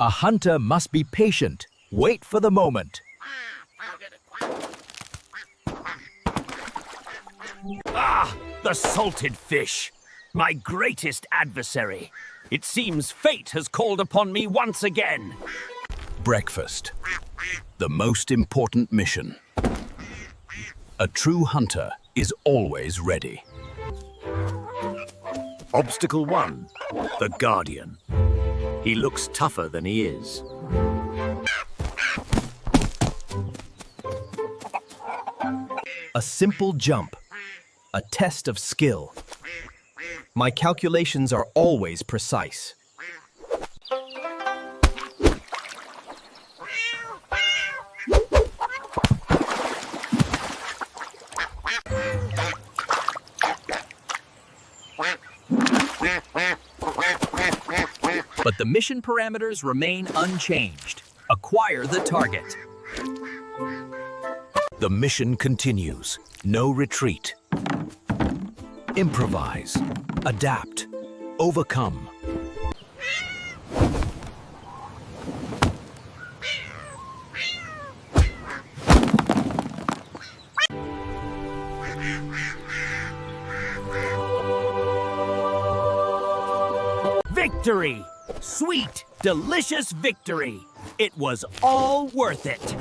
A hunter must be patient. Wait for the moment. Ah, the salted fish. My greatest adversary. It seems fate has called upon me once again. Breakfast. The most important mission. A true hunter is always ready. Obstacle 1, the Guardian. He looks tougher than he is. A simple jump. A test of skill. My calculations are always precise. But the mission parameters remain unchanged. Acquire the target. The mission continues. No retreat. Improvise. Adapt. Overcome. Victory! Sweet, delicious victory! It was all worth it.